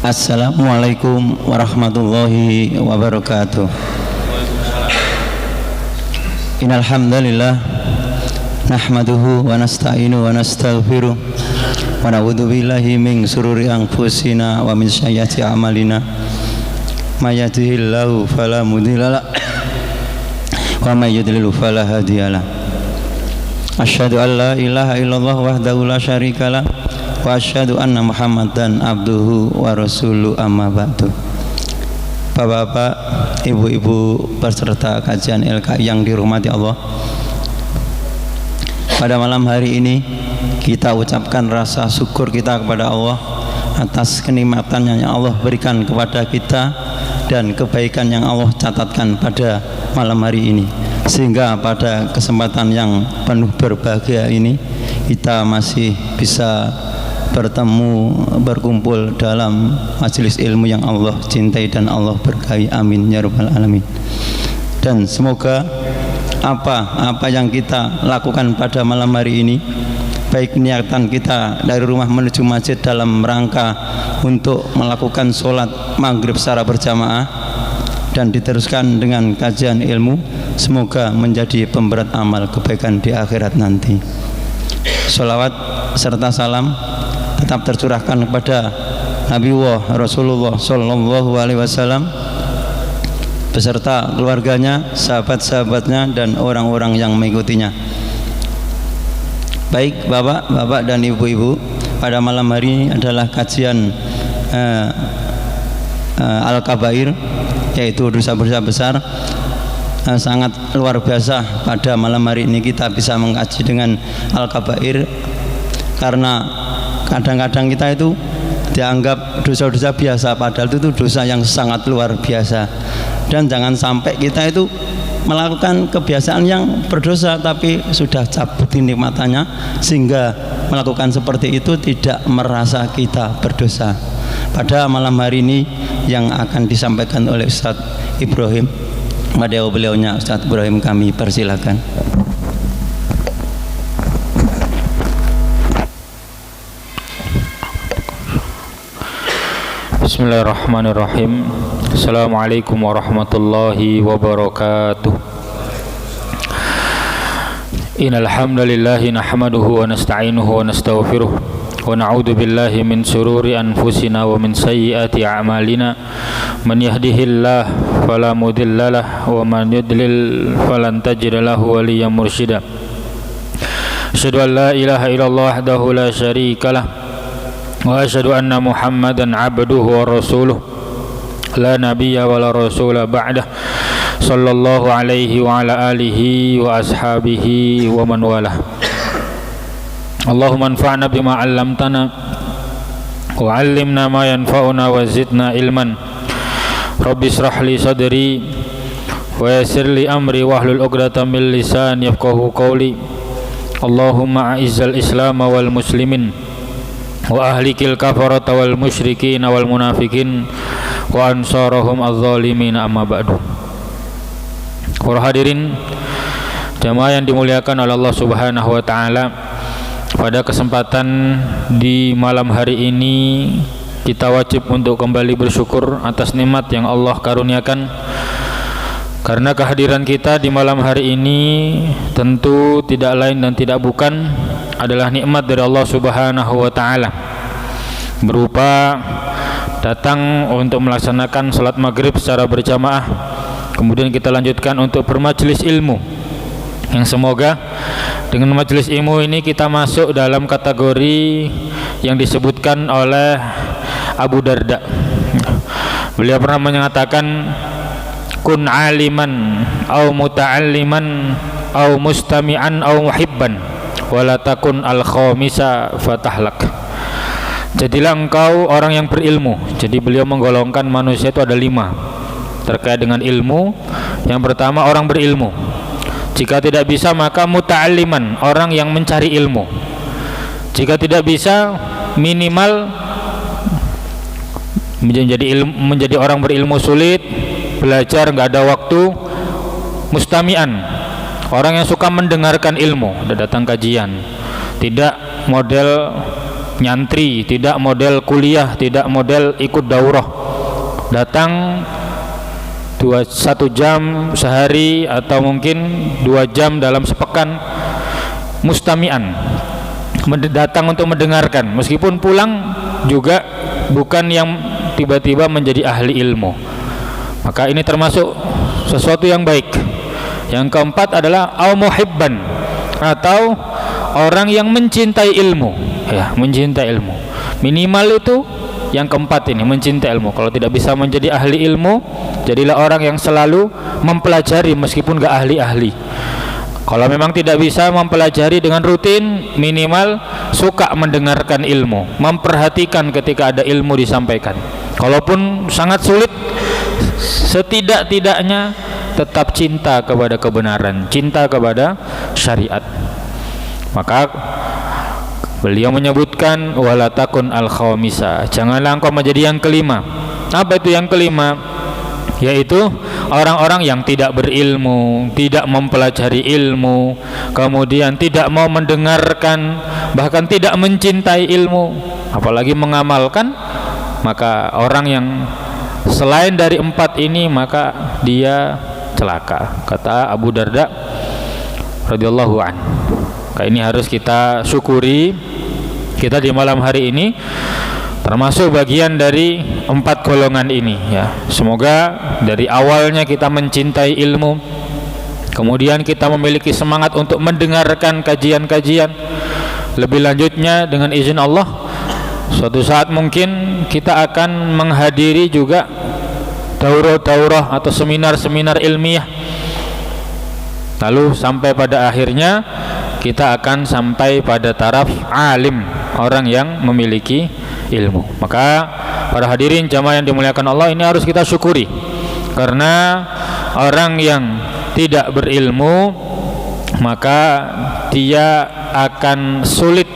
Assalamualaikum warahmatullahi wabarakatuh. Innal hamdalillah nahmaduhu wa nasta'inu wa nastaghfiruh wa na'udzu billahi min shururi anfusina wa min sayyiati a'malina may yahdihillahu fala mudhillalah wa may yudlil fala hadiyalah. Asyhadu an la ilaha illallah wahdahu la syarikalah wa asyhadu anna Muhammadan abduhu wa rasuluhu amma ba'du. Bapak-bapak, ibu-ibu peserta kajian LKI yang dirahmati Allah, pada malam hari ini kita ucapkan rasa syukur kita kepada Allah atas kenikmatan yang Allah berikan kepada kita dan kebaikan yang Allah catatkan pada malam hari ini, sehingga pada kesempatan yang penuh berbahagia ini kita masih bisa bertemu, berkumpul dalam majelis ilmu yang Allah cintai dan Allah berkahi. Amin ya rabbal alamin. Dan semoga apa yang kita lakukan pada malam hari ini, baik niatan kita dari rumah menuju masjid dalam rangka untuk melakukan sholat maghrib secara berjamaah dan diteruskan dengan kajian ilmu, semoga menjadi pemberat amal kebaikan di akhirat nanti. Sholawat serta salam tetap tercurahkan kepada Nabiullah Rasulullah Sallallahu Alaihi Wasallam beserta keluarganya, sahabat-sahabatnya, dan orang-orang yang mengikutinya. Baik bapak-bapak dan ibu-ibu, pada malam hari ini adalah kajian Al-Kabair, yaitu dosa-dosa besar. Sangat luar biasa pada malam hari ini kita bisa mengkaji dengan Al-Kabair, karena kadang-kadang kita itu dianggap dosa-dosa biasa, padahal itu dosa yang sangat luar biasa. Dan jangan sampai kita itu melakukan kebiasaan yang berdosa tapi sudah cabut nikmatannya, sehingga melakukan seperti itu tidak merasa kita berdosa. Pada malam hari ini yang akan disampaikan oleh Ustadz Ibrahim, pada beliaunya Ustadz Ibrahim, kami persilakan. Bismillahirrahmanirrahim. Assalamualaikum warahmatullahi wabarakatuh. Innal hamdalillahi nahmaduhu wa nasta'inuhu wa nastaghfiruh wa na'udzu billahi min shururi anfusina wa min sayyiati a'malina. Man yahdihillahu fala mudhillalah wa man yudlil falan tajida lahu waliyyan mursyida. Asyhadu an la ilaha illallah wahdahu la syarikalah wa asyhadu anna Muhammadan abduhu wa rasuluh la nabiyya wa la rasula ba'dah sallallahu alaihi wa ala alihi wa ashabihi wa man walah. Allahumma anfa'na bima 'allamtana wa 'allimna ma yanfa'una wa zidna ilman. Rabbi israh li sadri wa yassir li amri wahlul 'uqdatam min lisani yafqahu qawli. Allahumma a'izzal islam wal muslimin wa ahlikil kafarata wal musyrikin wal munafikin wa ansarahum adh-dhalimin, amma ba'du. Para hadirin jamaah yang dimuliakan oleh Allah Subhanahu wa taala, pada kesempatan di malam hari ini kita wajib untuk kembali bersyukur atas nikmat yang Allah karuniakan, karena kehadiran kita di malam hari ini tentu tidak lain dan tidak bukan adalah nikmat dari Allah Subhanahu wa taala, berupa datang untuk melaksanakan salat maghrib secara berjamaah, kemudian kita lanjutkan untuk bermajelis ilmu, yang semoga dengan majelis ilmu ini kita masuk dalam kategori yang disebutkan oleh Abu Darda. Beliau pernah menyatakan, kun aliman au muta'alliman au mustami'an au muhibban wala takun al-khamisa fatahlak. Jadilah engkau orang yang berilmu. Jadi beliau menggolongkan manusia itu ada 5 terkait dengan ilmu. Yang pertama, orang berilmu. Jika tidak bisa, maka muta'alliman, orang yang mencari ilmu. Jika tidak bisa, minimal menjadi orang berilmu sulit, belajar nggak ada waktu. Mustami'an, orang yang suka mendengarkan ilmu, udah datang kajian, tidak model nyantri, tidak model kuliah, tidak model ikut daurah. Datang 1 jam sehari atau mungkin 2 jam dalam sepekan, mustami'an, datang untuk mendengarkan, meskipun pulang juga bukan yang tiba-tiba menjadi ahli ilmu. Maka ini termasuk sesuatu yang baik. Yang keempat adalah au muhibban, atau orang yang mencintai ilmu, ya, mencintai ilmu. Minimal itu yang keempat ini, mencintai ilmu. Kalau tidak bisa menjadi ahli ilmu, jadilah orang yang selalu mempelajari meskipun gak ahli-ahli. Kalau memang tidak bisa mempelajari dengan rutin, minimal suka mendengarkan ilmu, memperhatikan ketika ada ilmu disampaikan. Kalaupun sangat sulit, setidak-tidaknya tetap cinta kepada kebenaran, cinta kepada syariat. Maka beliau menyebutkan wala takun al-khawmisa, janganlah engkau menjadi yang kelima. Apa itu yang kelima? Yaitu orang-orang yang tidak berilmu, tidak mempelajari ilmu, kemudian tidak mau mendengarkan, bahkan tidak mencintai ilmu, apalagi mengamalkan. Maka orang yang selain dari 4 ini, maka dia celaka, kata Abu Darda radhiyallahu an. Ini harus kita syukuri, kita di malam hari ini termasuk bagian dari 4 golongan ini, ya. Semoga dari awalnya kita mencintai ilmu, kemudian kita memiliki semangat untuk mendengarkan kajian-kajian. Lebih lanjutnya dengan izin Allah, suatu saat mungkin kita akan menghadiri juga daurah-daurah atau seminar-seminar ilmiah. Lalu sampai pada akhirnya kita akan sampai pada taraf alim, orang yang memiliki ilmu. Maka para hadirin jamaah yang dimuliakan Allah, ini harus kita syukuri, karena orang yang tidak berilmu maka dia akan sulit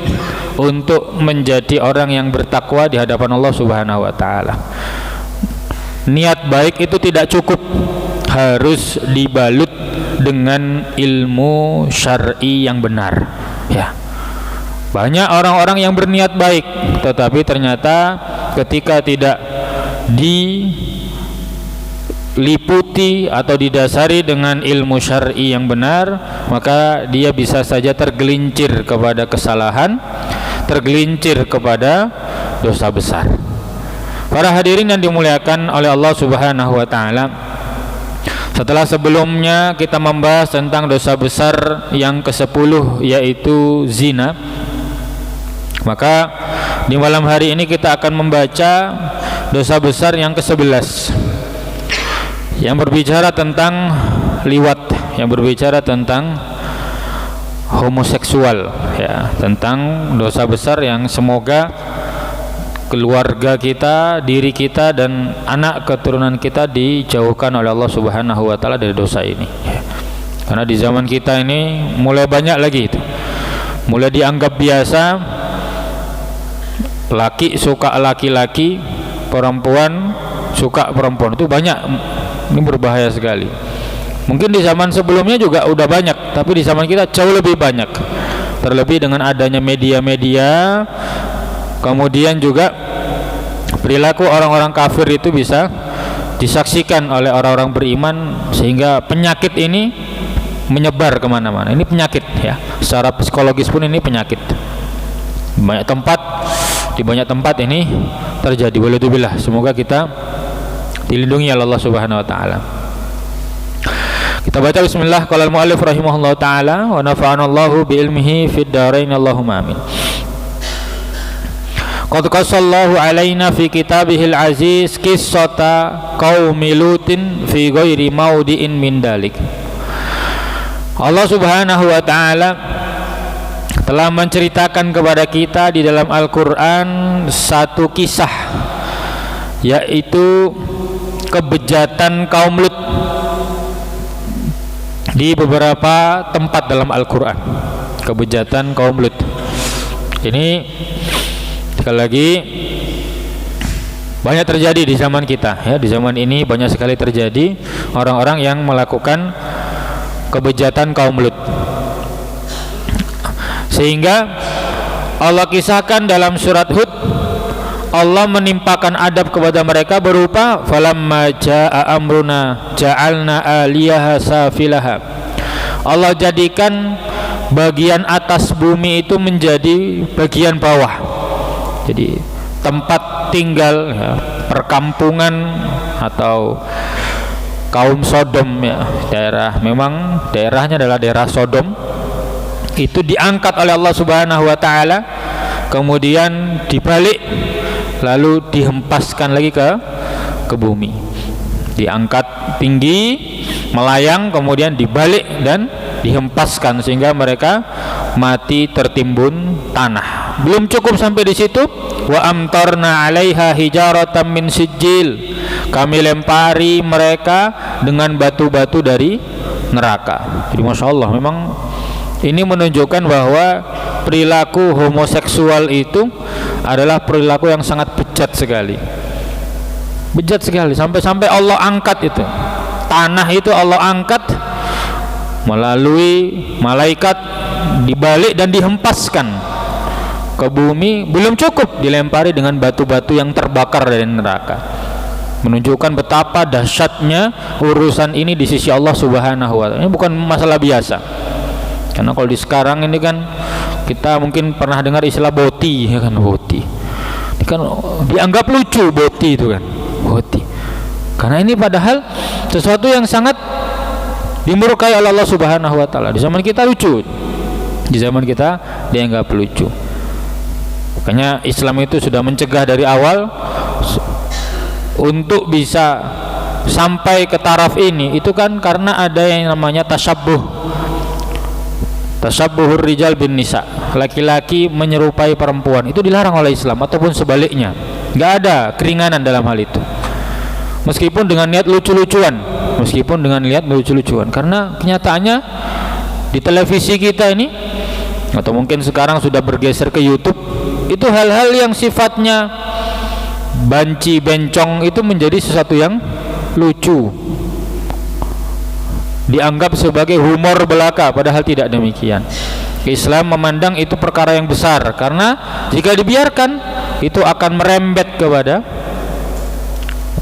untuk menjadi orang yang bertakwa di hadapan Allah Subhanahu wa taala. Niat baik itu tidak cukup, harus dibalut dengan ilmu syar'i yang benar, ya. Banyak orang-orang yang berniat baik, tetapi ternyata ketika tidak diliputi atau didasari dengan ilmu syar'i yang benar, maka dia bisa saja tergelincir kepada kesalahan, tergelincir kepada dosa besar. Para hadirin yang dimuliakan oleh Allah Subhanahu wa taala, setelah sebelumnya kita membahas tentang dosa besar yang ke-10, yaitu zina, maka di malam hari ini kita akan membaca dosa besar yang ke-11, yang berbicara tentang liwat, yang berbicara tentang homoseksual, ya, tentang dosa besar yang semoga keluarga kita, diri kita, dan anak keturunan kita dijauhkan oleh Allah Subhanahu wa taala dari dosa ini, ya. Karena di zaman kita ini mulai banyak lagi itu, mulai dianggap biasa, laki suka laki-laki, perempuan suka perempuan, itu banyak. Ini berbahaya sekali. Mungkin di zaman sebelumnya juga udah banyak, tapi di zaman kita jauh lebih banyak. Terlebih dengan adanya media-media, kemudian juga perilaku orang-orang kafir itu bisa disaksikan oleh orang-orang beriman, sehingga penyakit ini menyebar kemana-mana. Ini penyakit, ya. Secara psikologis pun ini penyakit. Di banyak tempat ini terjadi. Walhamdulillah, semoga kita dilindungi oleh Allah Subhanahu wa taala. Kita baca bismillah. Qala al-muallif rahimahullahu taala wa nafa'ana Allahu bi ilmihi fid dharain, Allahumma amin. Qad qasallahu alaina fi kitabihil aziz qissata qaumi lutin fi ghairi maudi'in min dalik. Allah Subhanahu wa taala telah menceritakan kepada kita di dalam Al-Qur'an satu kisah, yaitu kebejatan kaum Lut di beberapa tempat dalam Al-Qur'an. Kebejatan kaum Lut ini sekali lagi banyak terjadi di zaman kita, ya. Di zaman ini banyak sekali terjadi orang-orang yang melakukan kebejatan kaum Lut, sehingga Allah kisahkan dalam surat Hud, Allah menimpakan adab kepada mereka berupa falamma jaa amruna ja'alna aliyaha safilaha. Allah jadikan bagian atas bumi itu menjadi bagian bawah. Jadi tempat tinggal ya, perkampungan atau kaum Sodom ya, memang daerahnya adalah daerah Sodom, itu diangkat oleh Allah Subhanahu wa taala, kemudian dibalik lalu dihempaskan lagi ke bumi. Diangkat tinggi, melayang, kemudian dibalik dan dihempaskan sehingga mereka mati tertimbun tanah. Belum cukup sampai di situ, wa amtarna 'alaiha hijaratan min sijil. Kami lempari mereka dengan batu-batu dari neraka. Jadi Masya Allah, memang ini menunjukkan bahwa perilaku homoseksual itu adalah perilaku yang sangat bejat sekali. Bejat sekali, sampai-sampai Allah angkat itu. Tanah itu Allah angkat melalui malaikat, dibalik dan dihempaskan ke bumi. Belum cukup, dilempari dengan batu-batu yang terbakar dari neraka. Menunjukkan betapa dahsyatnya urusan ini di sisi Allah Subhanahu wa taala. Ini bukan masalah biasa. Karena kalau di sekarang ini kan kita mungkin pernah dengar istilah boti, ya kan, boti. Ini kan dianggap lucu boti itu kan, boti. Karena ini padahal sesuatu yang sangat dimurkai oleh Allah Subhanahu wa taala. Di zaman kita lucu. Di zaman kita dianggap lucu. Makanya Islam itu sudah mencegah dari awal untuk bisa sampai ke taraf ini. Itu kan karena ada yang namanya tashabbuhur rijal bin nisa, laki-laki menyerupai perempuan. Itu dilarang oleh Islam, ataupun sebaliknya. Nggak ada keringanan dalam hal itu, meskipun dengan niat lucu-lucuan, karena kenyataannya di televisi kita ini, atau mungkin sekarang sudah bergeser ke YouTube, itu hal-hal yang sifatnya banci bencong itu menjadi sesuatu yang lucu, dianggap sebagai humor belaka, padahal tidak demikian. Islam memandang itu perkara yang besar, karena jika dibiarkan itu akan merembet kepada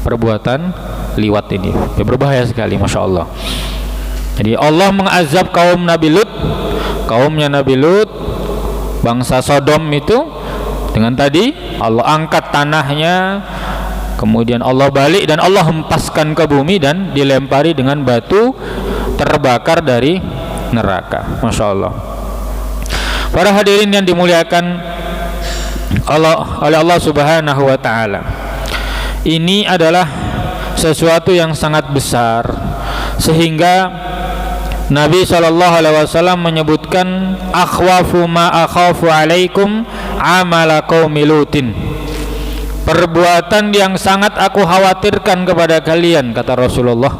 perbuatan liwat ini. Berbahaya sekali, Masya Allah. Jadi Allah mengazab kaum Nabi Lut, kaumnya Nabi Lut, bangsa Sodom itu, dengan tadi Allah angkat tanahnya, kemudian Allah balik dan Allah hempaskan ke bumi dan dilempari dengan batu terbakar dari neraka. Masya Allah. Para hadirin yang dimuliakan oleh Allah Subhanahu wa taala, ini adalah sesuatu yang sangat besar, sehingga Nabi SAW menyebutkan akhwafu ma akhafu alaikum amala qaumi Lutin. Perbuatan yang sangat aku khawatirkan kepada kalian, kata Rasulullah,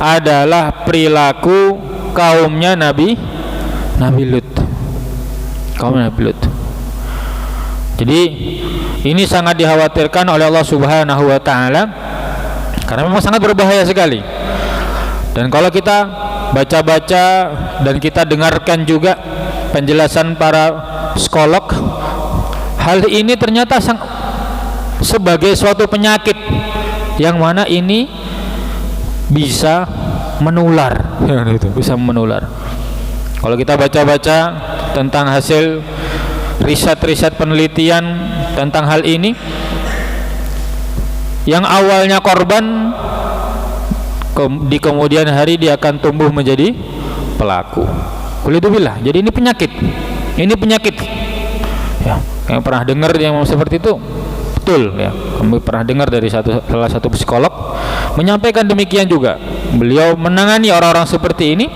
adalah perilaku kaumnya Nabi Lut. Kaum Nabi Lut. Jadi ini sangat dikhawatirkan oleh Allah Subhanahu wa taala, karena memang sangat berbahaya sekali. Dan kalau kita baca-baca dan kita dengarkan juga penjelasan para psikolog, hal ini ternyata sebagai suatu penyakit yang mana ini bisa menular, bisa menular. Kalau kita baca-baca tentang hasil riset-riset penelitian tentang hal ini, yang awalnya korban di kemudian hari dia akan tumbuh menjadi pelaku. Walidzubillah. Jadi ini penyakit. Ya, yang pernah dengar yang seperti itu, betul ya. Kami pernah dengar dari salah satu psikolog menyampaikan demikian juga. Beliau menangani orang-orang seperti ini.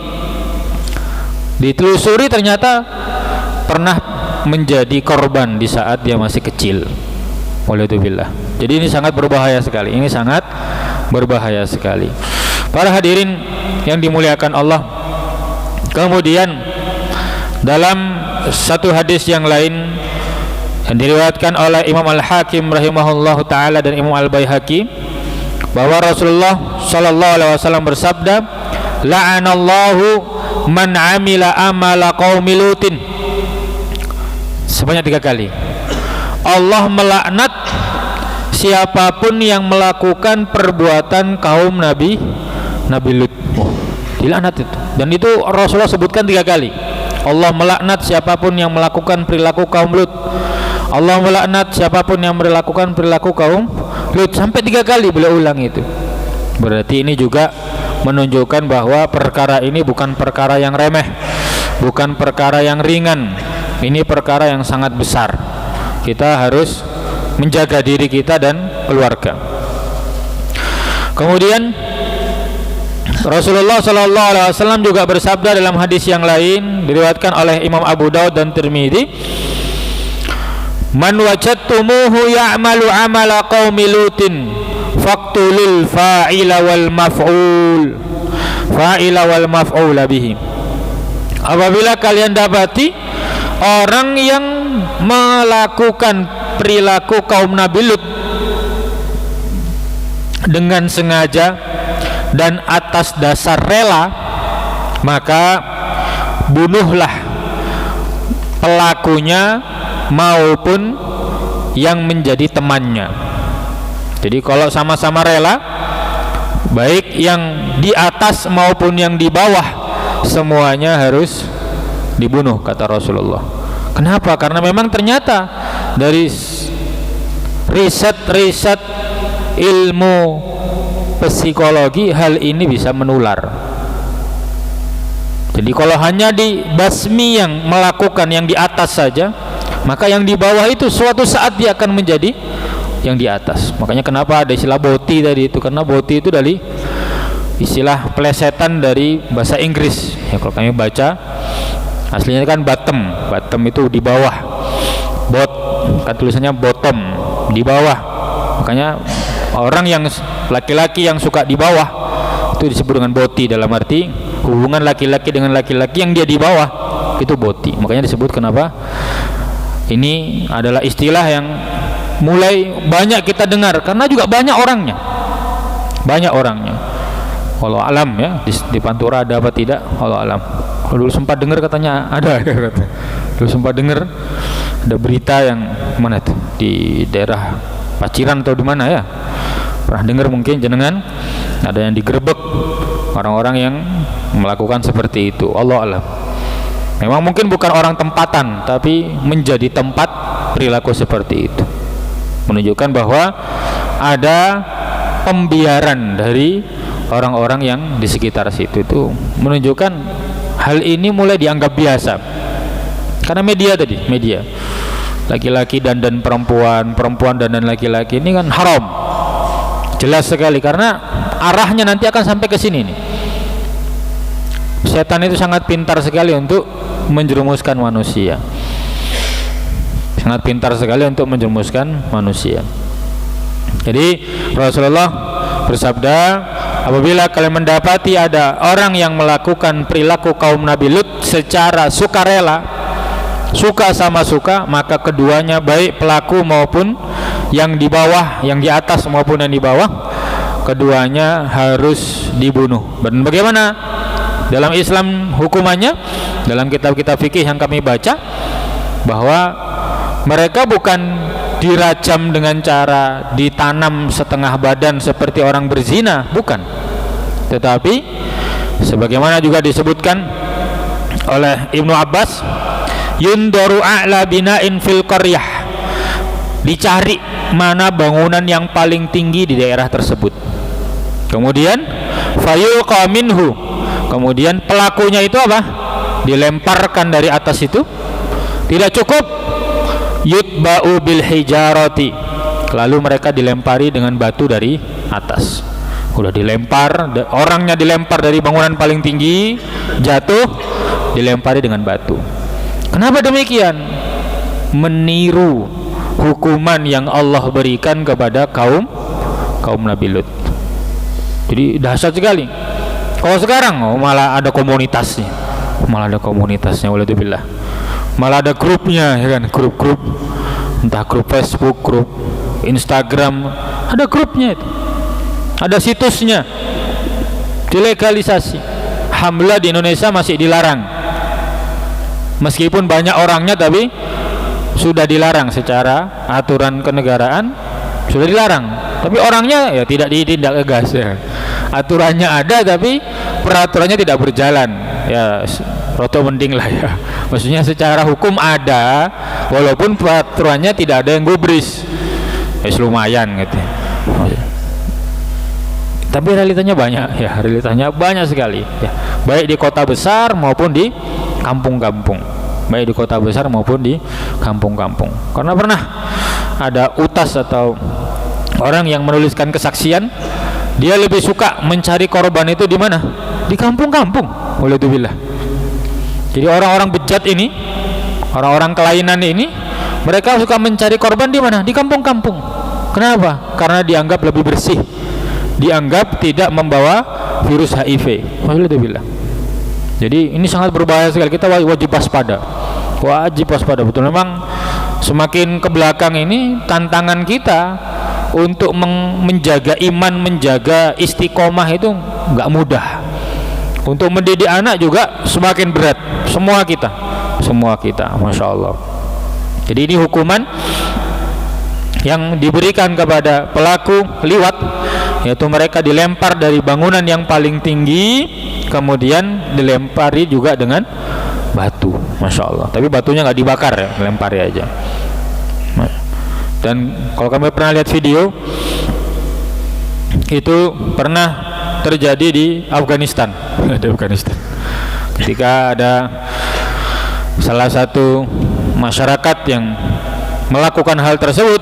Ditelusuri ternyata pernah menjadi korban di saat dia masih kecil. Walidzubillah. Jadi ini sangat berbahaya sekali. Ini sangat berbahaya sekali. Para hadirin yang dimuliakan Allah, kemudian dalam satu hadis yang lain yang diriwayatkan oleh Imam Al-Hakim rahimahullahu taala dan Imam Al-Baihaqi, bahwa Rasulullah sallallahu alaihi wasallam bersabda, la'anallahu man amila amala qaumi Lutin. sebanyak 3 kali. Allah melaknat siapapun yang melakukan perbuatan kaum Nabi Lut. Dilaknat itu. Dan itu Rasulullah sebutkan 3 kali. Allah melaknat siapapun yang melakukan perilaku kaum Lut. Allah melaknat siapapun yang melakukan perilaku kaum Lut. Sampai 3 kali beliau ulang itu. Berarti ini juga menunjukkan bahwa perkara ini bukan perkara yang remeh, bukan perkara yang ringan. Ini perkara yang sangat besar. Kita harus menjaga diri kita dan keluarga. Kemudian Rasulullah SAW juga bersabda dalam hadis yang lain, diriwayatkan oleh Imam Abu Daud dan Tirmidzi, "Man wajadtumuhu ya'malu 'amala qaumi Lutin faqtulil fa'ila wal maf'ul bihi." Apabila kalian dapati orang yang melakukan perilaku kaum Nabi Lut dengan sengaja dan atas dasar rela, maka bunuhlah pelakunya maupun yang menjadi temannya. Jadi kalau sama-sama rela, baik yang di atas maupun yang di bawah, semuanya harus dibunuh, kata Rasulullah. Kenapa? Karena memang ternyata dari riset ilmu psikologi, hal ini bisa menular. Jadi kalau hanya dibasmi yang melakukan yang di atas saja, maka yang di bawah itu suatu saat dia akan menjadi yang di atas. Makanya kenapa ada istilah boti tadi itu, karena boti itu dari istilah plesetan dari bahasa Inggris. Ya, kalau kami baca aslinya kan bottom itu di bawah, bot kan tulisannya bottom, di bawah. Makanya orang yang laki-laki yang suka di bawah itu disebut dengan boti, dalam arti hubungan laki-laki dengan laki-laki yang dia di bawah itu boti. Makanya disebut, kenapa ini adalah istilah yang mulai banyak kita dengar karena juga banyak orangnya. Wallahu alam ya, di Pantura ada apa tidak, wallahu alam. Kalau dulu sempat dengar katanya ada, dulu sempat dengar ada berita yang mana tuh di daerah Paciran atau di mana ya, pernah dengar mungkin jenengan, ada yang digerebek orang-orang yang melakukan seperti itu. Allah alam. Memang mungkin bukan orang tempatan, tapi menjadi tempat perilaku seperti itu, menunjukkan bahwa ada pembiaran dari orang-orang yang di sekitar situ. Itu menunjukkan hal ini mulai dianggap biasa karena media laki-laki dandan perempuan dandan laki-laki, ini kan haram jelas sekali, karena arahnya nanti akan sampai ke sini nih. Setan itu sangat pintar sekali untuk menjerumuskan manusia, sangat pintar sekali untuk menjerumuskan manusia. Jadi Rasulullah bersabda, apabila kalian mendapati ada orang yang melakukan perilaku kaum Nabi Lut secara sukarela, suka sama suka, maka keduanya, baik pelaku maupun yang di bawah, yang di atas maupun yang di bawah, keduanya harus dibunuh. Dan bagaimana dalam Islam hukumannya? Dalam kitab-kitab fikih yang kami baca, bahwa mereka bukan dirajam dengan cara ditanam setengah badan seperti orang berzina, bukan. Tetapi sebagaimana juga disebutkan oleh Ibnu Abbas, yundaru a'la bina'in fil qaryah, dicari mana bangunan yang paling tinggi di daerah tersebut, kemudian fayulqa minhu, kemudian pelakunya itu apa? Dilemparkan dari atas itu. Tidak cukup, yutba'u bil hijarati, lalu mereka dilempari dengan batu dari atas. Udah dilempar, orangnya dilempar dari bangunan paling tinggi, jatuh, dilempari dengan batu. Kenapa demikian? Meniru hukuman yang Allah berikan kepada kaum Nabi Lut. Jadi dahsyat sekali. Kalau sekarang malah ada komunitasnya, walhamdulillah. Malah ada grupnya, ya kan, grup-grup, entah grup Facebook, grup Instagram, ada grupnya itu, ada situsnya, dilegalisasi. Alhamdulillah di Indonesia masih dilarang, meskipun banyak orangnya, tapi sudah dilarang secara aturan kenegaraan, sudah dilarang, tapi orangnya ya tidak ditindak tegas ya. Aturannya ada tapi peraturannya tidak berjalan, ya roto mending lah ya. Maksudnya secara hukum ada, walaupun peraturannya tidak ada yang gubris, ya lumayan gitu. Tapi realitanya banyak ya, realitanya banyak sekali ya, baik di kota besar maupun di kampung-kampung, baik di kota besar maupun di kampung-kampung. Karena pernah ada utas atau orang yang menuliskan kesaksian, dia lebih suka mencari korban itu di mana? Di kampung-kampung. Walhamdulillah. Jadi orang-orang bejat ini, orang-orang kelainan ini, mereka suka mencari korban di mana? Di kampung-kampung. Kenapa? Karena dianggap lebih bersih, dianggap tidak membawa virus HIV. Walhamdulillah. Jadi ini sangat berbahaya sekali. Kita wajib waspada. Wajib waspada betul. Memang semakin ke belakang ini tantangan kita untuk menjaga iman, menjaga istiqomah itu nggak mudah. Untuk mendidik anak juga semakin berat. Semua kita, masya Allah. Jadi ini hukuman yang diberikan kepada pelaku liwat, yaitu mereka dilempar dari bangunan yang paling tinggi, kemudian dilempari juga dengan batu, masya Allah. Tapi batunya nggak dibakar ya, dilempari aja. Dan kalau kami pernah lihat video, itu pernah terjadi di Afghanistan. Di Afghanistan, ketika ada salah satu masyarakat yang melakukan hal tersebut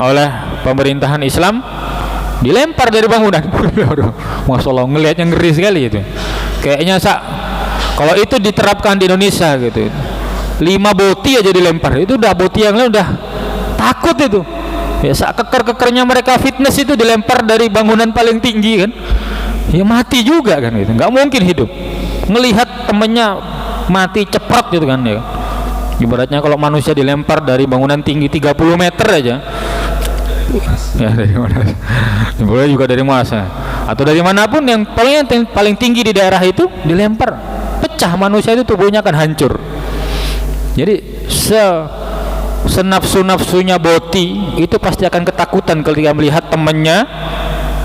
oleh pemerintahan Islam, dilempar dari bangunan. Masya Allah, ngelihatnya ngeri sekali itu. Kayaknya kalau itu diterapkan di Indonesia gitu, 5 boti aja dilempar, itu udah boti yang lain udah takut itu. Ya, keker-kekernya mereka fitness itu dilempar dari bangunan paling tinggi kan, ya mati juga kan gitu, nggak mungkin hidup. Ngelihat temennya mati cepat gitu kan ya. Ibaratnya kalau manusia dilempar dari bangunan tinggi 30 meter aja, ya dari mana? Boleh juga dari masa atau dari manapun yang paling tinggi di daerah itu dilempar, pecah, manusia itu tubuhnya akan hancur. Jadi senafsu-nafsunya boti itu pasti akan ketakutan ketika melihat temannya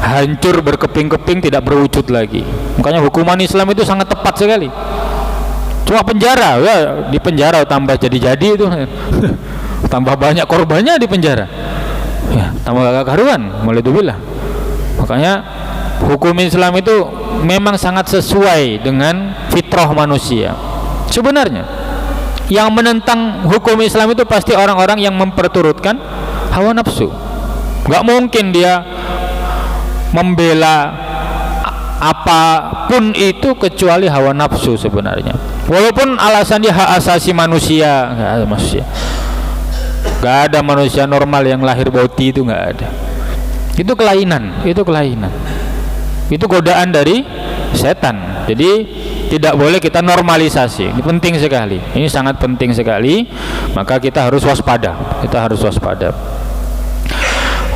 hancur berkeping-keping, tidak berwujud lagi. Makanya hukuman Islam itu sangat tepat sekali. Cuma penjara, ya di penjara tambah jadi-jadi itu tambah banyak korbannya di penjara, ya tambah gak karuan. Walhamdulillah. Makanya hukum Islam itu memang sangat sesuai dengan fitrah manusia. Sebenarnya yang menentang hukum Islam itu pasti orang-orang yang memperturutkan hawa nafsu. Gak mungkin dia membela apapun itu kecuali hawa nafsu sebenarnya. Walaupun alasan dia hak asasi manusia, gak ada manusia normal yang lahir boti, itu gak ada. Itu kelainan, itu godaan dari setan. Jadi tidak boleh kita normalisasi. Ini penting sekali, ini sangat penting sekali. Maka kita harus waspada,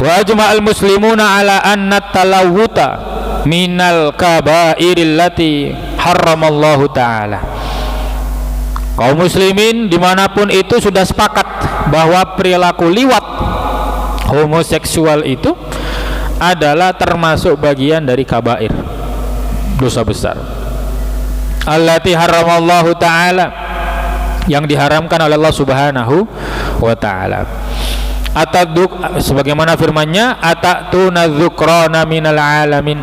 Wa ajma'al muslimuna ala anna talawuta minal kabairil lati harramallahu ta'ala. Kaum muslimin dimanapun itu sudah sepakat bahwa perilaku liwat, homoseksual itu adalah termasuk bagian dari kabair, dosa besar. Allati harramallahu ta'ala, yang diharamkan oleh Allah subhanahu wa ta'ala. Sebagaimana firman-Nya, atatuna dzukrana minal alamin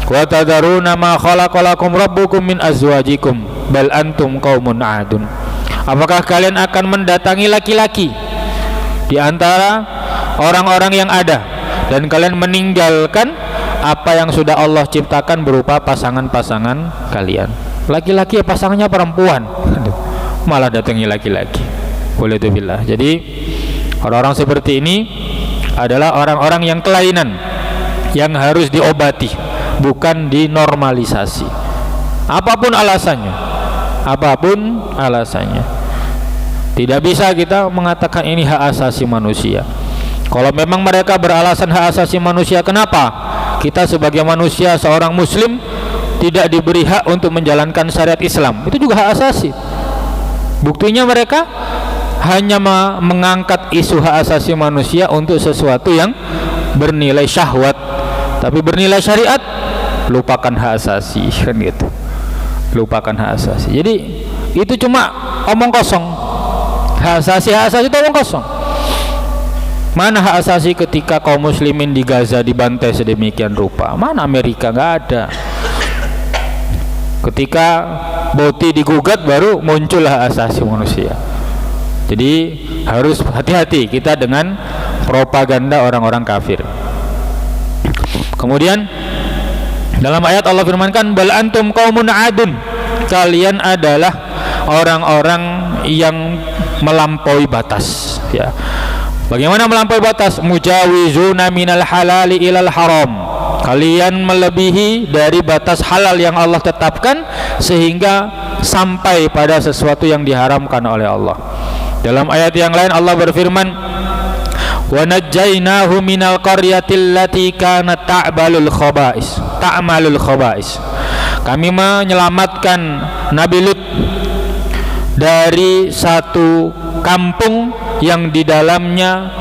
wa tadaruna ma khalaqalakum rabbukum min azwajikum bal antum qaumun adun. Apakah kalian akan mendatangi laki-laki di antara orang-orang yang ada, dan kalian meninggalkan apa yang sudah Allah ciptakan berupa pasangan-pasangan kalian? Laki-laki ya pasangannya perempuan, malah datangi laki-laki. Boleh itu billah. Jadi orang-orang seperti ini adalah orang-orang yang kelainan, yang harus diobati, bukan dinormalisasi. Apapun alasannya, tidak bisa kita mengatakan ini hak asasi manusia. Kalau memang mereka beralasan hak asasi manusia, kenapa kita sebagai manusia, seorang muslim, tidak diberi hak untuk menjalankan syariat Islam? Itu juga hak asasi. Buktinya mereka hanya mengangkat isu hak asasi manusia untuk sesuatu yang bernilai syahwat, tapi bernilai syariat, lupakan hak asasi, kan gitu. Lupakan hak asasi. Jadi itu cuma omong kosong. Hak asasi itu omong kosong. Mana hak asasi ketika kaum muslimin di Gaza dibantai sedemikian rupa? Mana Amerika? Nggak ada. Ketika Boti digugat baru muncul hak asasi manusia. Jadi harus hati-hati kita dengan propaganda orang-orang kafir. Kemudian dalam ayat Allah firmankan, bal antum qaumun adun, kalian adalah orang-orang yang melampaui batas, ya. Bagaimana melampaui batas? Mujawizuna minal halali ilal haram, kalian melebihi dari batas halal yang Allah tetapkan sehingga sampai pada sesuatu yang diharamkan oleh Allah. Dalam ayat yang lain Allah berfirman, wa najjaynahu minal qaryatil lati kanat ta'malul khaba'is. Kami menyelamatkan Nabi Lut dari satu kampung yang di dalamnya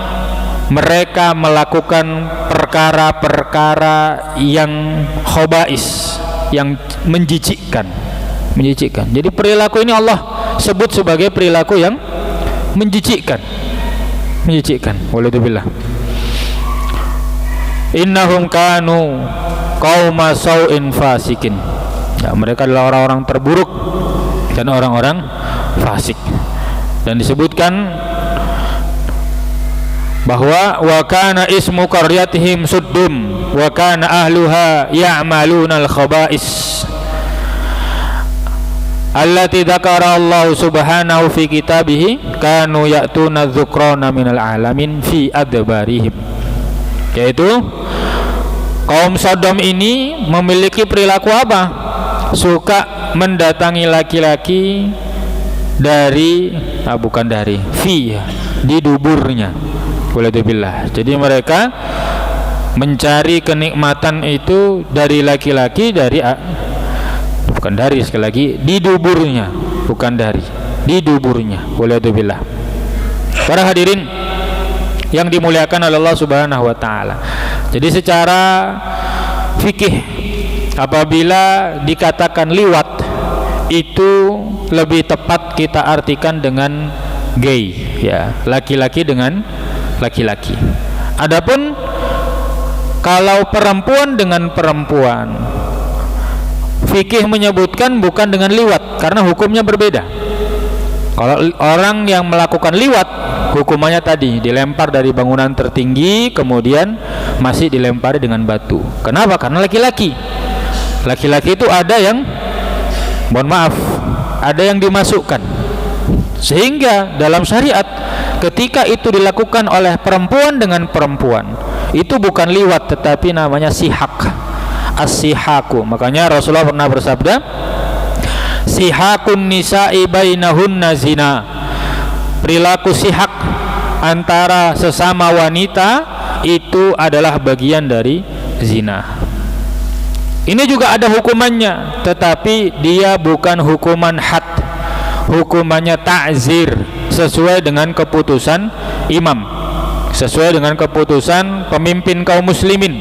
mereka melakukan perkara-perkara yang khaba'is, yang menjijikkan. Jadi perilaku ini Allah sebut sebagai perilaku yang menjijikkan. Walhamdulillah. Innahum kanu qauma sau'in fasikin. Ya, mereka adalah orang-orang terburuk dan orang-orang fasik. Dan disebutkan bahwa wa kana ismu qaryatihim suddum wa kana ahluha ya'maluna al-khaba'is allati dzakara Allah subhanahu fi kitabihi kanu ya'tuna dzukrana minal alamin fi adbarihim. Yaitu kaum Sodom ini memiliki perilaku apa? Suka mendatangi laki-laki dari di duburnya. Walhamdulillah. Jadi mereka mencari kenikmatan itu dari laki-laki, sekali lagi di duburnya, bukan dari, di duburnya. Walhamdulillah. Para hadirin yang dimuliakan oleh Allah Subhanahu wa taala. Jadi secara fikih apabila dikatakan liwat itu lebih tepat kita artikan dengan gay, ya, laki-laki dengan laki-laki. Adapun kalau perempuan dengan perempuan, fikih menyebutkan bukan dengan liwat karena hukumnya berbeda. Kalau orang yang melakukan liwat, hukumannya tadi dilempar dari bangunan tertinggi kemudian masih dilempari dengan batu. Kenapa? Karena laki-laki. Laki-laki itu ada yang, mohon maaf, ada yang dimasukkan. Sehingga dalam syariat ketika itu dilakukan oleh perempuan dengan perempuan, itu bukan liwat tetapi namanya sihak, as-sihaku. Makanya Rasulullah pernah bersabda, sihakun nisa'i bainahunna zina. Perilaku sihak antara sesama wanita itu adalah bagian dari zina. Ini juga ada hukumannya, tetapi dia bukan hukuman had, hukumannya ta'zir, sesuai dengan keputusan imam, sesuai dengan keputusan pemimpin kaum muslimin.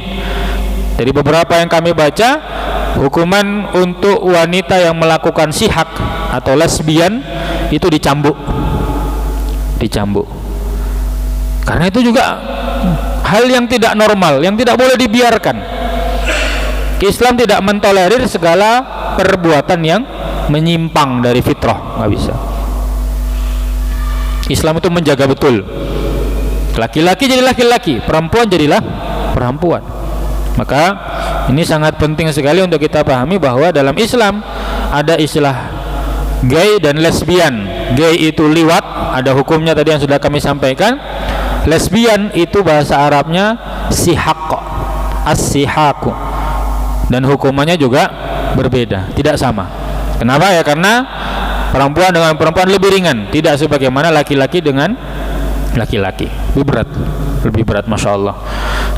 Dari beberapa yang kami baca, hukuman untuk wanita yang melakukan sihak atau lesbian itu dicambuk. Karena itu juga hal yang tidak normal, yang tidak boleh dibiarkan. Islam tidak mentolerir segala perbuatan yang menyimpang dari fitrah, nggak bisa. Islam itu menjaga betul. Laki-laki jadi laki-laki, perempuan jadilah perempuan. Maka ini sangat penting sekali untuk kita pahami bahwa dalam Islam ada istilah gay dan lesbian. Gay itu liwat, ada hukumnya tadi yang sudah kami sampaikan. Lesbian itu bahasa Arabnya sihaq, as-sihaku. Dan hukumannya juga berbeda, tidak sama. Kenapa? Ya karena perempuan dengan perempuan lebih ringan, tidak sebagaimana laki-laki dengan laki-laki. Lebih berat, masya Allah.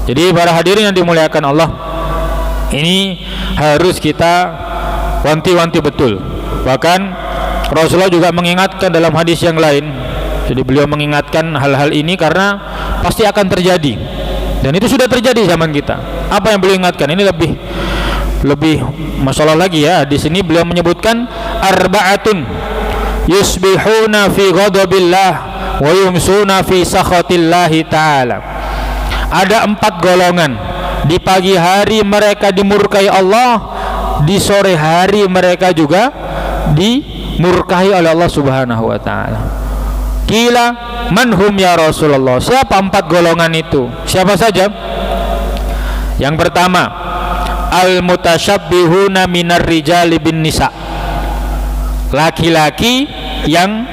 Jadi para hadirin yang dimuliakan Allah, ini harus kita wanti-wanti betul. Bahkan Rasulullah juga mengingatkan dalam hadis yang lain, Jadi beliau mengingatkan hal-hal ini karena pasti akan terjadi, dan itu sudah terjadi zaman kita. Apa yang beliau ingatkan ini lebih masalah lagi ya. Di sini beliau menyebutkan arba'atun yusbihuna fi ghadabillah wa yumsuna fi sakhatillahi ta'ala. Ada 4 golongan. Di pagi hari mereka dimurkai Allah, di sore hari mereka juga dimurkai oleh Allah Subhanahu wa taala. Qila manhum ya Rasulullah? Siapa 4 golongan itu? Siapa saja? Yang pertama, al-mutasyabbihuna minar rijali bin nisa. Laki-laki yang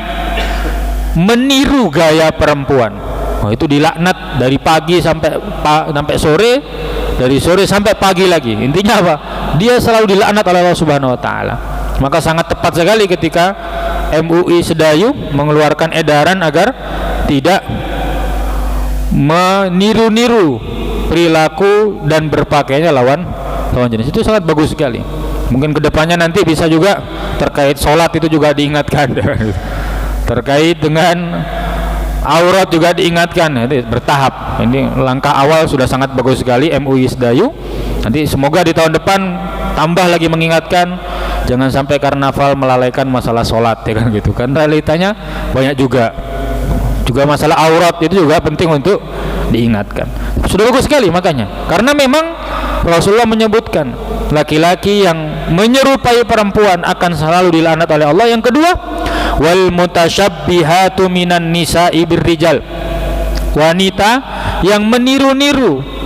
meniru gaya perempuan. Oh, itu dilaknat dari pagi sampai sore, dari sore sampai pagi lagi. Intinya apa? Dia selalu dilaknat oleh Allah Subhanahu wa taala. Maka sangat tepat sekali ketika MUI Sedayu mengeluarkan edaran agar tidak meniru-niru perilaku dan berpakaiannya lawan jenis. Itu sangat bagus sekali. Mungkin kedepannya nanti bisa juga terkait sholat itu juga diingatkan. Terkait dengan aurat juga diingatkan. Nanti bertahap. Ini langkah awal sudah sangat bagus sekali MUI Sedayu. Nanti semoga di tahun depan tambah lagi mengingatkan, jangan sampai karnaval melalaikan masalah sholat, ya kan gitu kan. Realitanya banyak juga masalah aurat itu juga penting untuk diingatkan. Sudah bagus sekali makanya, karena memang Rasulullah menyebutkan laki-laki yang menyerupai perempuan akan selalu dilaknat oleh Allah. Yang kedua, wal mutasyabbihatu minan nisa'i birrijal. Wanita yang meniru-niru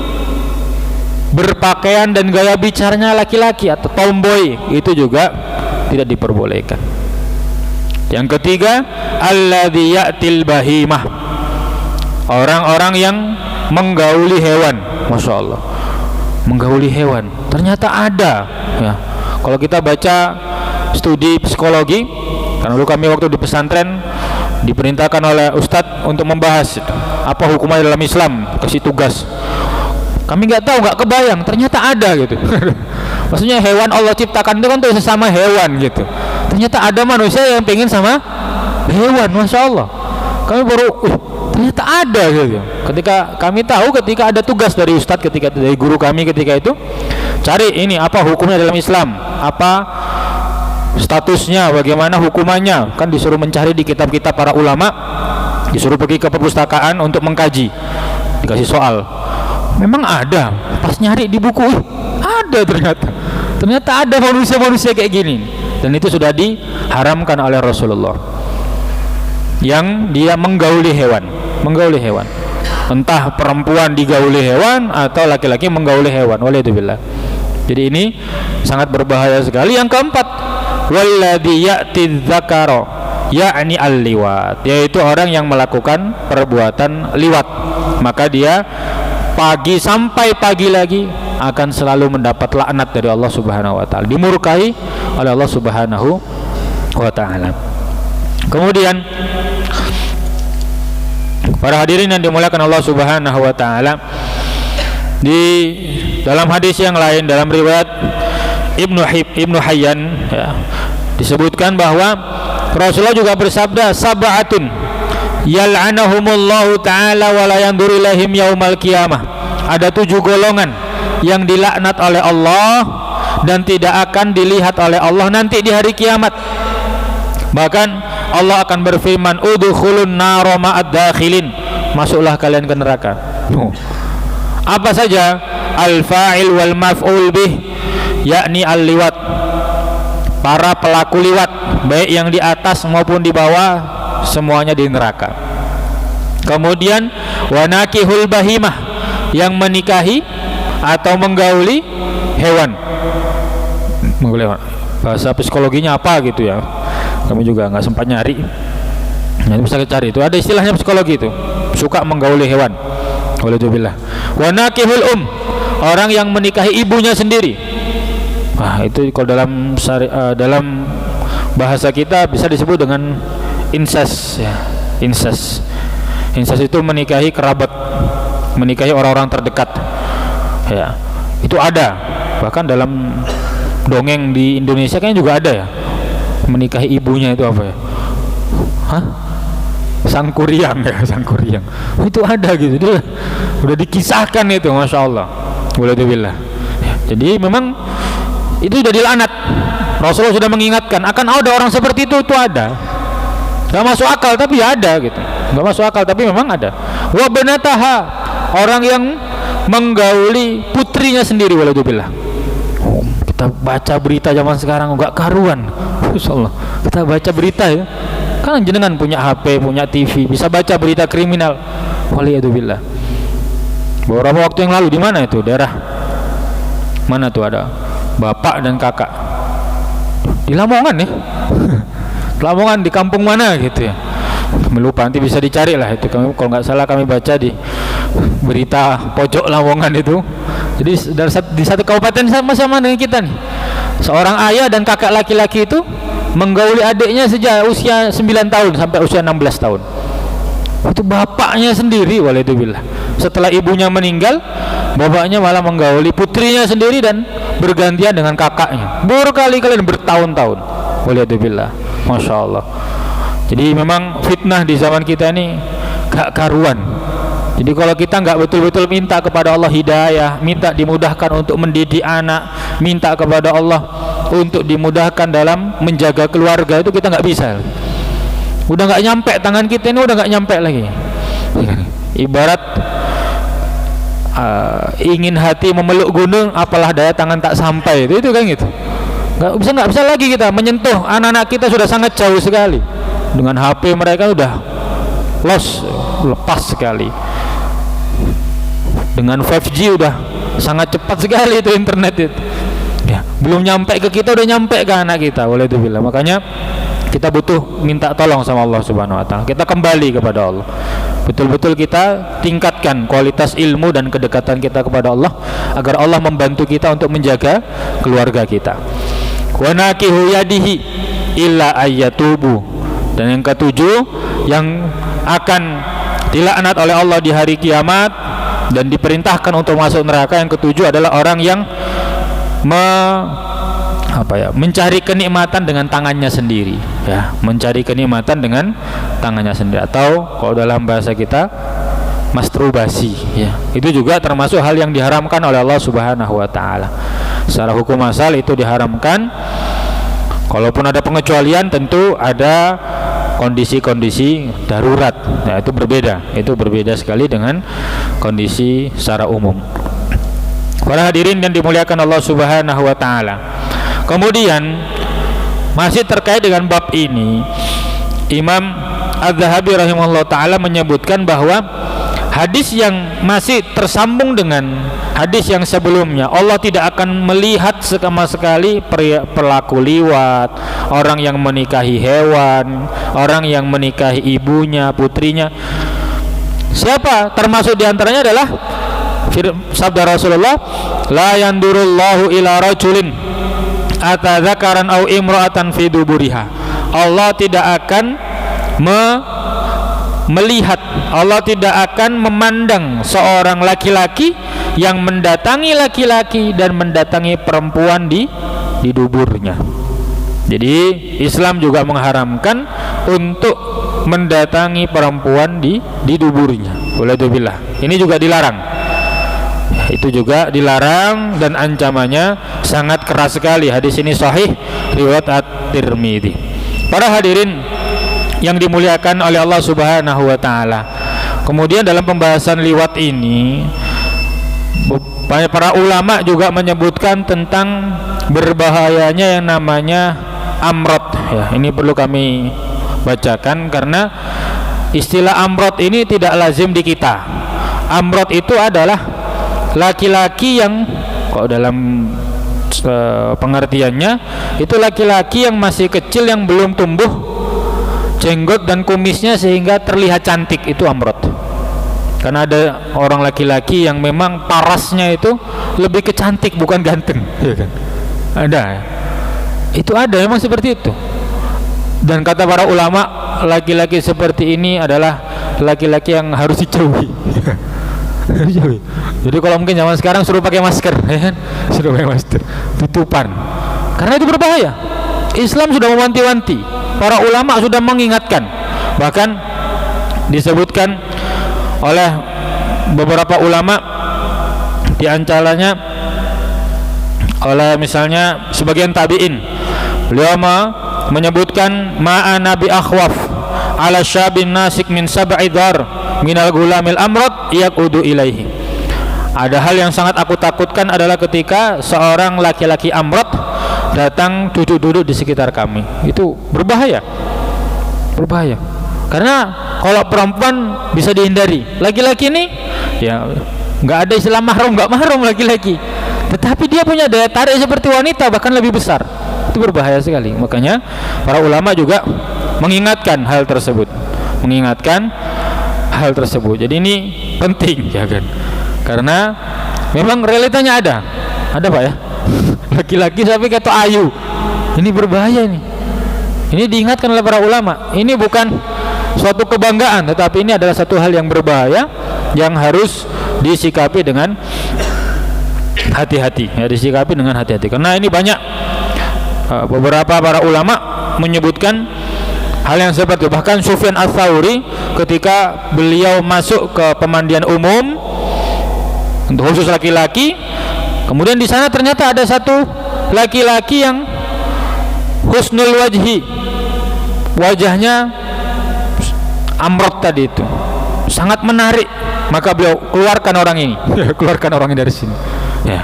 berpakaian dan gaya bicaranya laki-laki atau tomboy, itu juga tidak diperbolehkan. Yang ketiga, alladzi ya'til bahimah. Orang-orang yang menggauli hewan. Masya Allah, menggauli hewan ternyata ada ya. Kalau kita baca studi psikologi, karena dulu kami waktu di pesantren diperintahkan oleh Ustadz untuk membahas apa hukumnya dalam Islam, kasih tugas. Kami nggak tahu, nggak kebayang, ternyata ada gitu. Maksudnya hewan Allah ciptakan itu kan tuh sesama hewan gitu. Ternyata ada manusia yang pengen sama hewan, masya Allah. Kami baru, ternyata ada gitu. Ketika kami tahu, ketika ada tugas dari Ustadz, ketika dari guru kami ketika itu, cari ini apa hukumnya dalam Islam, apa statusnya, bagaimana hukumannya. Kan disuruh mencari di kitab-kitab para ulama, disuruh pergi ke perpustakaan untuk mengkaji, dikasih soal. Memang ada, pas nyari di buku ada, ternyata ada manusia-manusia kayak gini, dan itu sudah diharamkan oleh Rasulullah. Yang dia menggauli hewan, entah perempuan digauli hewan atau laki-laki menggauli hewan. Waliyadzubillah. Jadi ini sangat berbahaya sekali. Yang keempat, walladzi ya'ti dzakara, yakni al-liwat, yaitu orang yang melakukan perbuatan liwat, maka dia pagi sampai pagi lagi akan selalu mendapat laknat dari Allah Subhanahu wa taala, dimurkai oleh Allah Subhanahu wa taala. Kemudian para hadirin yang dimuliakan Allah Subhanahu wa taala, di dalam hadis yang lain, dalam riwayat Ibnu Hayyan ya, disebutkan bahwa Rasulullah juga bersabda, sab'atun yal'anahumullahu ta'ala wa la yanzuru ilaihim yaumal qiyamah. Ada 7 golongan yang dilaknat oleh Allah dan tidak akan dilihat oleh Allah nanti di hari kiamat. Bahkan Allah akan berfirman, udkhulun nara ma'ad dakhilin, masuklah kalian ke neraka. Apa saja? Al-fa'il wal maf'ul bih, yakni al-liwat, para pelaku liwat, baik yang di atas maupun di bawah, semuanya di neraka. Kemudian wanakihul bahimah, yang menikahi atau menggauli hewan. Bahasa psikologinya apa gitu ya, kami juga nggak sempat nyari. Nanti bisa cari, itu ada istilahnya psikologi itu, suka menggauli hewan. Waliyadzubillah. Wanakihul orang yang menikahi ibunya sendiri. Wah, itu kalau dalam bahasa kita bisa disebut dengan incest ya. Incest itu menikahi kerabat, menikahi orang-orang terdekat ya. Itu ada, bahkan dalam dongeng di Indonesia kan juga ada ya, menikahi ibunya. Itu apa ya? Hah? Sangkuriang ya, Sangkuriang. Itu ada gitu. Dia udah dikisahkan itu, Masya Allah. Walhamdulillah. Jadi memang itu sudah dilaknat. Rasulullah sudah mengingatkan akan ada orang seperti itu ada. Gak masuk akal tapi ada gitu. Gak masuk akal tapi memang ada. Wa banataha, orang yang menggauli putrinya sendiri. Walhamdulillah. Kita baca berita zaman sekarang nggak karuan. Insyaallah. Kita baca berita ya. Kan jenengan punya HP, punya TV, bisa baca berita kriminal. Walhamdulillah. Beberapa waktu yang lalu di mana itu? Daerah mana tuh ada bapak dan kakak di Lamongan ya. Lamongan di kampung mana gitu ya. Kami lupa, nanti bisa dicari lah itu. Kami kalau nggak salah kami baca di berita pojok Lamongan itu. Jadi di satu kabupaten sama-sama dengan kita nih. Seorang ayah dan kakak laki-laki itu menggauli adiknya sejak usia 9 tahun sampai usia 16 tahun. Itu bapaknya sendiri, walhamdulillah. Setelah ibunya meninggal, bapaknya malah menggauli putrinya sendiri dan bergantian dengan kakaknya. Berkali-kali dan bertahun-tahun. Walhamdulillah. Masya Allah. Jadi memang fitnah di zaman kita ini gak karuan. Jadi kalau kita nggak betul-betul minta kepada Allah hidayah, minta dimudahkan untuk mendidik anak, minta kepada Allah untuk dimudahkan dalam menjaga keluarga, itu kita nggak bisa. Udah nggak nyampe tangan kita ini, udah nggak nyampe lagi. Ibarat ingin hati memeluk gunung, apalah daya tangan tak sampai. Itu kan gitu. Nggak bisa lagi kita menyentuh anak-anak kita, sudah sangat jauh sekali. Dengan HP mereka udah lepas sekali. Dengan 5G udah sangat cepat sekali itu internet itu. Ya, belum nyampe ke kita udah nyampe ke anak kita. Walhamdulillah. Makanya kita butuh minta tolong sama Allah Subhanahu wa taala. Kita kembali kepada Allah. Betul-betul kita tingkatkan kualitas ilmu dan kedekatan kita kepada Allah agar Allah membantu kita untuk menjaga keluarga kita. Wa nakihu yadihi illa ayyatubu. Dan yang ketujuh yang akan dilaknat oleh Allah di hari kiamat dan diperintahkan untuk masuk neraka, yang ketujuh adalah orang yang mencari kenikmatan dengan tangannya sendiri, ya, mencari kenikmatan dengan tangannya sendiri, atau kalau dalam bahasa kita masturbasi, ya. Itu juga termasuk hal yang diharamkan oleh Allah Subhanahu wa taala. Secara hukum asal itu diharamkan. Kalaupun ada pengecualian tentu ada kondisi-kondisi darurat. Nah, itu berbeda sekali dengan kondisi secara umum. Para hadirin yang dimuliakan Allah Subhanahu wa taala. Kemudian masih terkait dengan bab ini, Imam Az-Zahabi rahimahullah taala menyebutkan bahwa hadis yang masih tersambung dengan hadis yang sebelumnya, Allah tidak akan melihat sama sekali pelaku liwat, orang yang menikahi hewan, orang yang menikahi ibunya, putrinya. Siapa? Termasuk diantaranya adalah sabda Rasulullah, la yandurullahu ila rajulin atadzakaran au imra'atan fi duburiha. Allah tidak akan melihat, Allah tidak akan memandang seorang laki-laki yang mendatangi laki-laki dan mendatangi perempuan di duburnya. Jadi Islam juga mengharamkan untuk mendatangi perempuan di duburnya. Walhamdulillah. Ini juga dilarang. Itu juga dilarang dan ancamannya sangat keras sekali. Hadis ini sahih riwayat At-Tirmidzi. Para hadirin yang dimuliakan oleh Allah Subhanahu wa taala. Kemudian dalam pembahasan liwat ini, para ulama juga menyebutkan tentang berbahayanya yang namanya amrot, ya. Ini perlu kami bacakan karena istilah amrot ini tidak lazim di kita. Amrot itu adalah laki-laki yang, kalau dalam pengertiannya itu laki-laki yang masih kecil, yang belum tumbuh jenggot dan kumisnya sehingga terlihat cantik, itu amrot. Karena ada orang laki-laki yang memang parasnya itu lebih ke cantik, bukan ganteng, ya kan? Ada, itu ada memang seperti itu. Dan kata para ulama, laki-laki seperti ini adalah laki-laki yang harus dijauhi. Jadi kalau mungkin zaman sekarang suruh pakai masker, ya kan? Suruh pakai masker, tutupan, karena itu berbahaya. Islam sudah mewanti-wanti, para ulama sudah mengingatkan. Bahkan disebutkan oleh beberapa ulama, di antaranya oleh misalnya sebagian tabi'in. Beliau menyebutkan ma'a nabi akhwaf ala syabin nasik min sab'i dar minal gulamil amrad yaqudu ilaihi. Ada hal yang sangat aku takutkan adalah ketika seorang laki-laki amrad datang duduk-duduk di sekitar kami. Itu berbahaya. Berbahaya. Karena kalau perempuan bisa dihindari, laki-laki ini ya nggak ada istilah mahram, nggak mahram laki-laki. Tetapi dia punya daya tarik seperti wanita, bahkan lebih besar. Itu berbahaya sekali. Makanya para ulama juga mengingatkan hal tersebut. Jadi ini penting ya kan. Karena memang realitanya ada Pak ya. Laki-laki sampai kata ayu. Ini berbahaya ini. Ini diingatkan oleh para ulama. Ini bukan suatu kebanggaan, tetapi ini adalah satu hal yang berbahaya yang harus disikapi dengan hati-hati. Ya, disikapi dengan hati-hati. Karena ini banyak beberapa para ulama menyebutkan hal yang seperti itu. Bahkan Sufyan Ats-Tsauri ketika beliau masuk ke pemandian umum untuk khusus laki-laki, kemudian di sana ternyata ada satu laki-laki yang husnul wajhi, wajahnya amrod tadi itu sangat menarik, maka beliau keluarkan orang ini dari sini ya.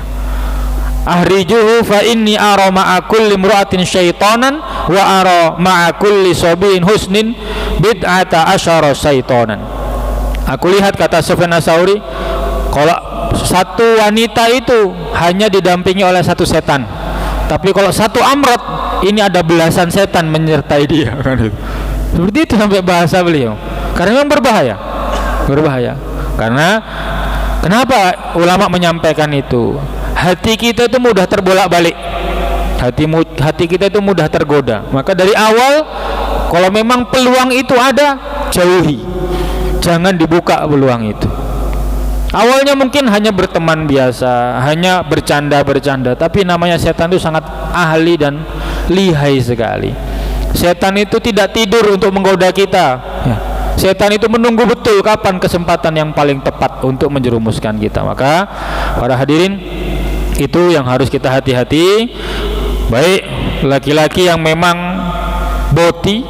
Ahrijuhu fa inni ara ma'a kulli imra'atin syaitanan wa ara ma'a kulli sabiin husnin bid'ata asyara syaitanan. Aku lihat, kata Sufyan Ats-Tsauri, kalau satu wanita itu hanya didampingi oleh satu setan, tapi kalau satu amrod ini ada belasan setan menyertai dia. Seperti itu sampai bahasa beliau. Karena memang berbahaya. Karena kenapa ulama menyampaikan itu? Hati kita itu mudah terbolak-balik. Hati kita itu mudah tergoda. Maka dari awal kalau memang peluang itu ada, jauhi. Jangan dibuka peluang itu. Awalnya mungkin hanya berteman biasa, hanya bercanda-bercanda, tapi namanya setan itu sangat ahli dan lihai sekali. Setan itu tidak tidur untuk menggoda kita ya. Setan itu menunggu betul kapan kesempatan yang paling tepat untuk menjerumuskan kita. Maka para hadirin, itu yang harus kita hati-hati. Baik laki-laki yang memang boti,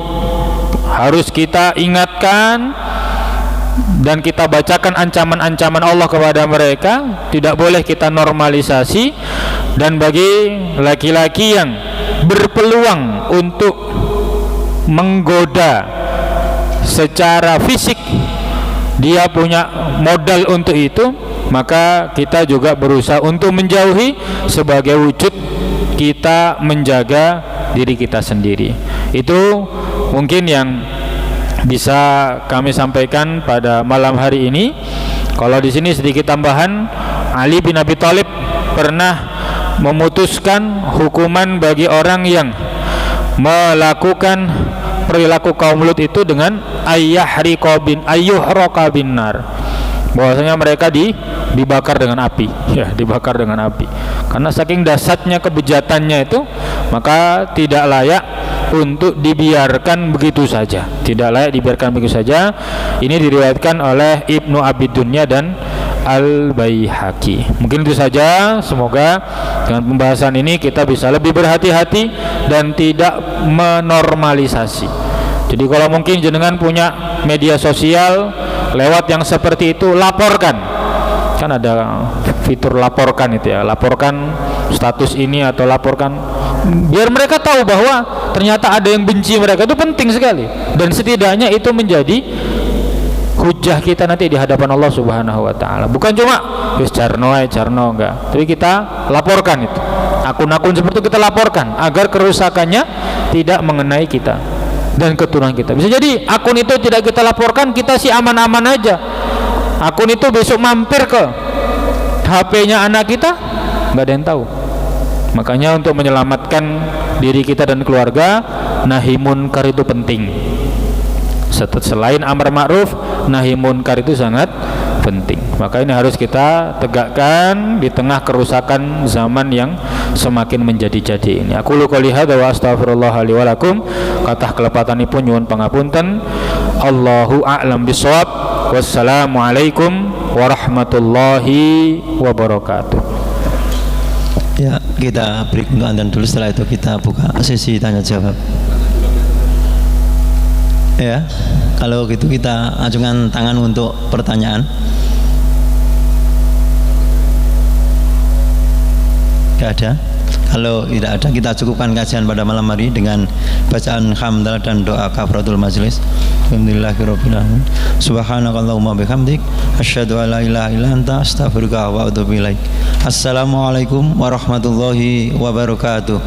harus kita ingatkan dan kita bacakan ancaman-ancaman Allah kepada mereka, tidak boleh kita normalisasi. Dan bagi laki-laki yang berpeluang untuk menggoda secara fisik, dia punya modal untuk itu, maka kita juga berusaha untuk menjauhi sebagai wujud kita menjaga diri kita sendiri. Itu mungkin yang bisa kami sampaikan pada malam hari ini. Kalau di sini sedikit tambahan, Ali bin Abi Thalib pernah memutuskan hukuman bagi orang yang melakukan perilaku kaum Lut itu dengan ayyuhraqa bin nar, bahwasanya mereka dibakar dengan api ya, dibakar dengan api. Karena saking dahsyatnya kebejatannya itu, maka tidak layak untuk dibiarkan begitu saja. Ini diriwayatkan oleh Ibnu Abi Dunya dan Al-Baihaqi. Mungkin itu saja. Semoga dengan pembahasan ini kita bisa lebih berhati-hati dan tidak menormalisasi. Jadi kalau mungkin jenengan punya media sosial, lewat yang seperti itu laporkan. Kan ada fitur laporkan itu ya, laporkan status ini atau laporkan, biar mereka tahu bahwa ternyata ada yang benci mereka. Itu penting sekali, dan setidaknya itu menjadi hujah kita nanti di hadapan Allah Subhanahu wa taala. Bukan cuma carno enggak, tapi kita laporkan itu. Akun-akun seperti itu kita laporkan agar kerusakannya tidak mengenai kita dan keturunan kita. Bisa jadi akun itu tidak kita laporkan, kita sih aman-aman aja. Akun itu besok mampir ke HP-nya anak kita, nggak ada yang tahu. Makanya untuk menyelamatkan diri kita dan keluarga, nahi munkar itu penting. Selain amar ma'ruf, nahi munkar itu sangat penting. Maka ini harus kita tegakkan di tengah kerusakan zaman yang semakin menjadi-jadi ini. Aku qouli hadza wa astaghfirullah li wa lakum. Katah kelepatanipun nyuwun pangapunten. Allahu a'lam bishawab. Wassalamualaikum warahmatullahi wabarakatuh. Ya, kita beri untuk Anda dulu, setelah itu kita buka sesi tanya jawab. Ya, kalau gitu kita acungkan tangan untuk pertanyaan. Tidak ada. Kalau tidak ada, kita cukupkan kajian pada malam hari dengan bacaan hamdalah dan doa kafaratul majlis. Alhamdulillahirabbil alamin. Subhanakallahumma bihamdik asyhadu an la ilaha illa anta astaghfiruka wa atubu ilaik. Assalamualaikum warahmatullahi wabarakatuh.